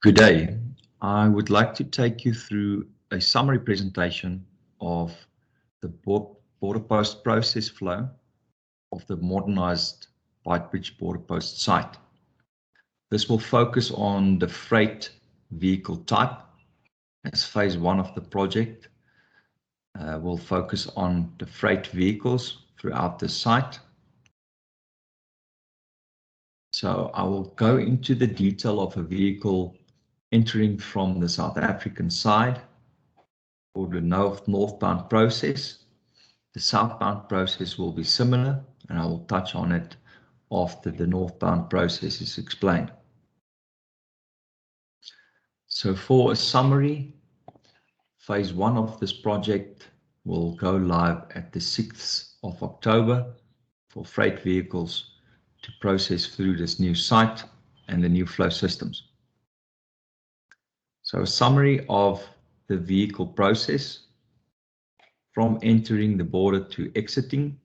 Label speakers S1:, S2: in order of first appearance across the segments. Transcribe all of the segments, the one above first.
S1: Good day. I would like to take you through a summary presentation of the border post process flow of the modernized Beitbridge border post site. This will focus on the freight vehicle type as phase one of the project. We'll focus on the freight vehicles throughout the site. So I will go into the detail of a vehicle entering from the South African side for the northbound process. The southbound process will be similar, and I will touch on it after the northbound process is explained. So for a summary, phase one of this project will go live at the 6th of October for freight vehicles to process through this new site and the new flow systems. So a summary of the vehicle process from entering the border to exiting.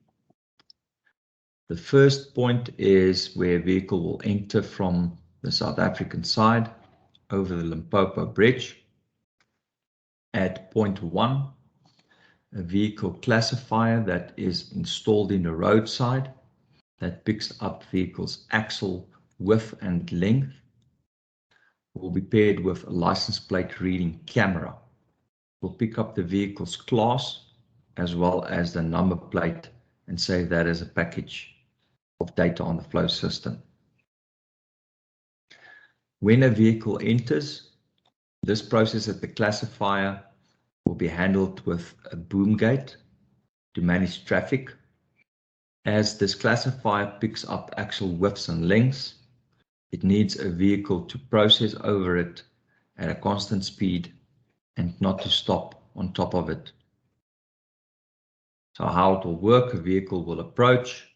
S1: The first point is where a vehicle will enter from the South African side over the Limpopo Bridge. At point 1, a vehicle classifier that is installed in the roadside that picks up vehicle's axle width and length will be paired with a license plate reading camera. We'll pick up the vehicle's class as well as the number plate and save that as a package of data on the flow system. When a vehicle enters, this process at the classifier will be handled with a boom gate to manage traffic. As this classifier picks up axle widths and lengths, it needs a vehicle to process over it at a constant speed and not to stop on top of it. So how it will work, a vehicle will approach,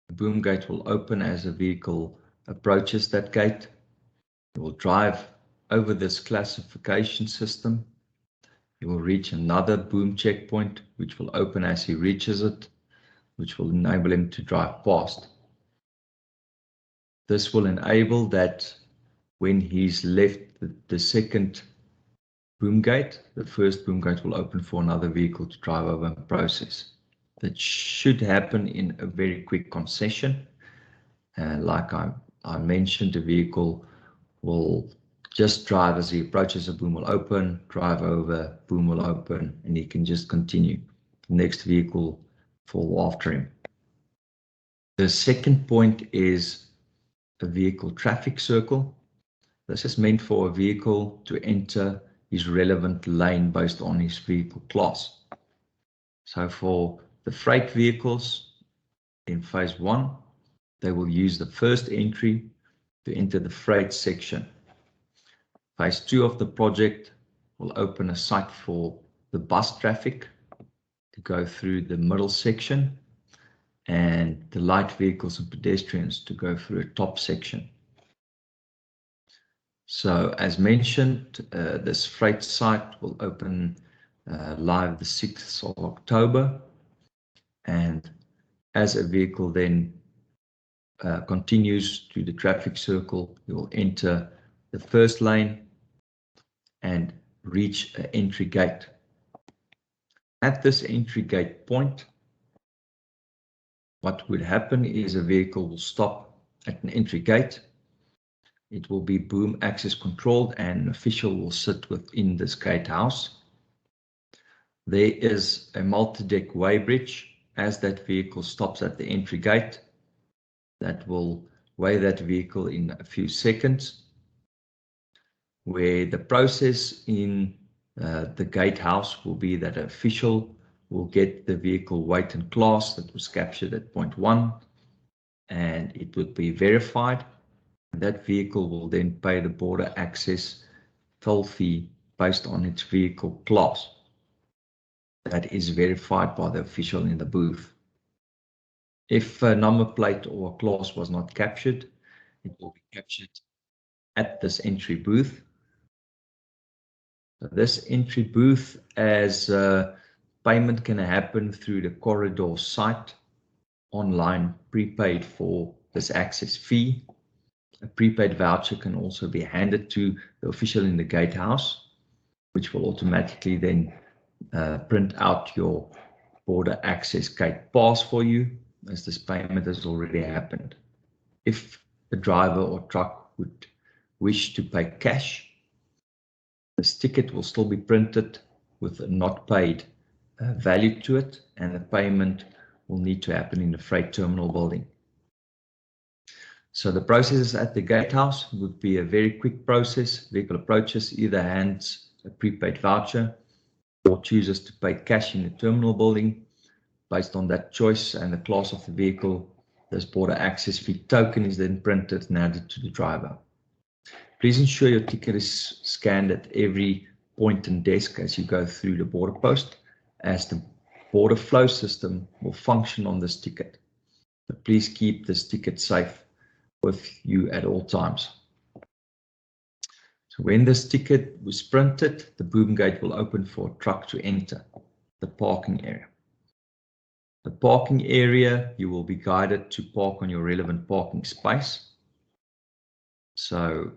S1: the boom gate will open as a vehicle approaches that gate. It will drive over this classification system. He will reach another boom checkpoint, which will open as he reaches it, which will enable him to drive past. This will enable that when he's left the second boom gate, the first boom gate will open for another vehicle to drive over and process. That should happen in a very quick concession. And like I mentioned, the vehicle will just drive as he approaches, a boom will open, drive over, boom will open, and he can just continue. The next vehicle fall after him. The second point is a vehicle traffic circle. This is meant for a vehicle to enter his relevant lane based on his vehicle class. So for the freight vehicles in phase one, they will use the first entry to enter the freight section. Phase 2 of the project will open a site for the bus traffic to go through the middle section and the light vehicles and pedestrians to go through a top section. So as mentioned, this freight site will open live the 6th of October, and as a vehicle then continues to the traffic circle, you will enter the first lane and reach an entry gate. At this entry gate point, what would happen is a vehicle will stop at an entry gate. It will be boom access controlled and an official will sit within this gatehouse. There is a multi-deck weighbridge as that vehicle stops at the entry gate that will weigh that vehicle in a few seconds, where the process in the gatehouse will be that an official will get the vehicle weight and class that was captured at point 1, and it would be verified. That vehicle will then pay the border access toll fee based on its vehicle class that is verified by the official in the booth. If a number plate or a class was not captured, it will be captured at this entry booth. This entry booth, as payment can happen through the corridor site online, prepaid for this access fee. A prepaid voucher can also be handed to the official in the gatehouse, which will automatically then print out your border access gate pass for you, as this payment has already happened. If the driver or truck would wish to pay cash, this ticket will still be printed with a not paid value to it, and the payment will need to happen in the freight terminal building. So the process at the gatehouse would be a very quick process. Vehicle approaches, either hands a prepaid voucher or chooses to pay cash in the terminal building. Based on that choice and the class of the vehicle, this border access fee token is then printed and added to the driver. Please ensure your ticket is scanned at every point and desk as you go through the border post, as the border flow system will function on this ticket. But please keep this ticket safe with you at all times. So when this ticket was printed, the boom gate will open for a truck to enter the parking area. The parking area, you will be guided to park on your relevant parking space. So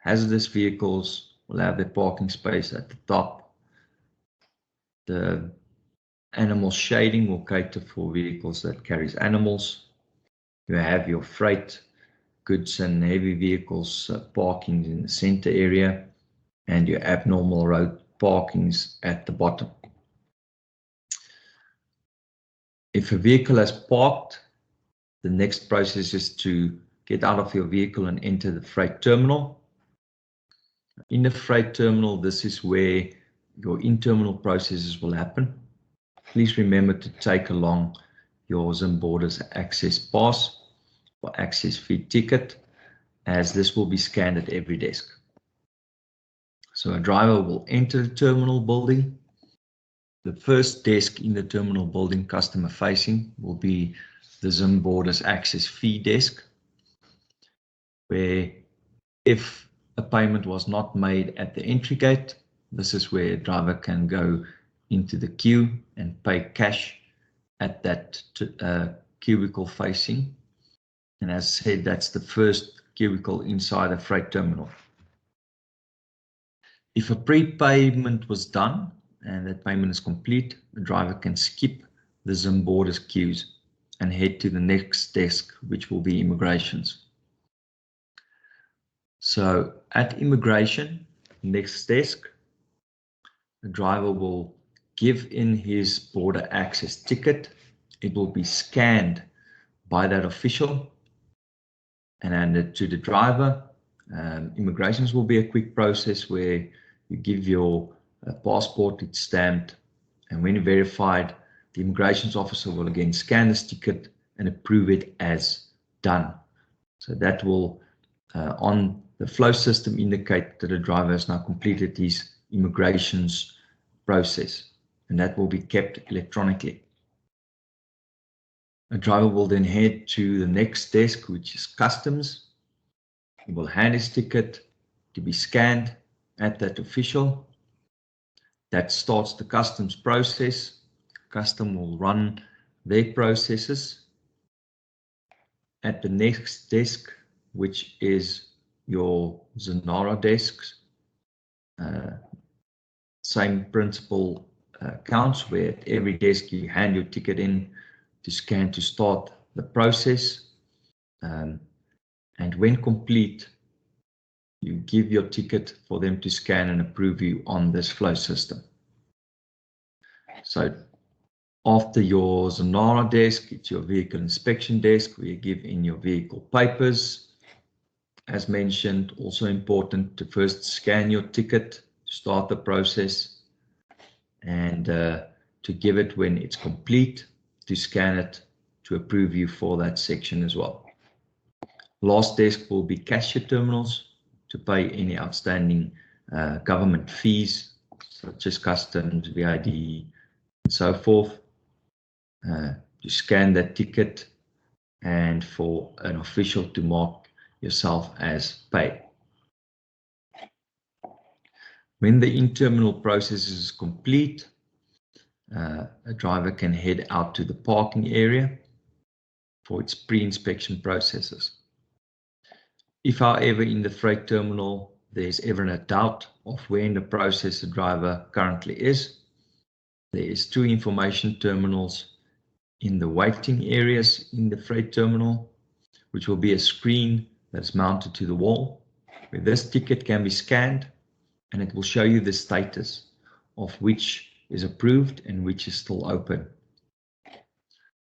S1: hazardous vehicles will have their parking space at the top. The animal shading will cater for vehicles that carries animals. You have your freight, goods and heavy vehicles parking in the center area, and your abnormal road parkings at the bottom. If a vehicle has parked, the next process is to get out of your vehicle and enter the freight terminal. In the freight terminal, this is where your in-terminal processes will happen. Please remember to take along your Zimborders access pass or access fee ticket, as this will be scanned at every desk. So a driver will enter the terminal building. The first desk in the terminal building, customer facing, will be the Zimborders access fee desk, where if a payment was not made at the entry gate, this is where a driver can go into the queue and pay cash at that cubicle facing. And as I said, that's the first cubicle inside a freight terminal. If a prepayment was done and that payment is complete, the driver can skip the Zimborders queues and head to the next desk, which will be immigrations. So at immigration, next desk, the driver will give in his border access ticket. It will be scanned by that official and handed to the driver. Immigrations will be a quick process where you give your passport, it's stamped, and when verified, the immigrations officer will again scan this ticket and approve it as done. So that will, on the flow system, indicate that the driver has now completed his immigrations process, and that will be kept electronically. A driver will then head to the next desk, which is customs. He will hand his ticket to be scanned at that official. That starts the customs process. Custom will run their processes. At the next desk, which is your Zanara desks, same principle counts, where at every desk you hand your ticket in to scan to start the process. And when complete, you give your ticket for them to scan and approve you on this flow system. So after your Zanara desk, it's your vehicle inspection desk, where you give in your vehicle papers. As mentioned, also important to first scan your ticket to start the process, and to give it when it's complete, to scan it to approve you for that section as well. Last desk will be cashier terminals to pay any outstanding government fees, such as customs, VID, and so forth. To scan that ticket and for an official to mark yourself as paid. When the in-terminal process is complete, a driver can head out to the parking area for its pre-inspection processes. If, however, in the freight terminal there's ever a doubt of where in the process the driver currently is, there is 2 information terminals in the waiting areas in the freight terminal, which will be a screen that's mounted to the wall, where this ticket can be scanned and it will show you the status of which is approved and which is still open.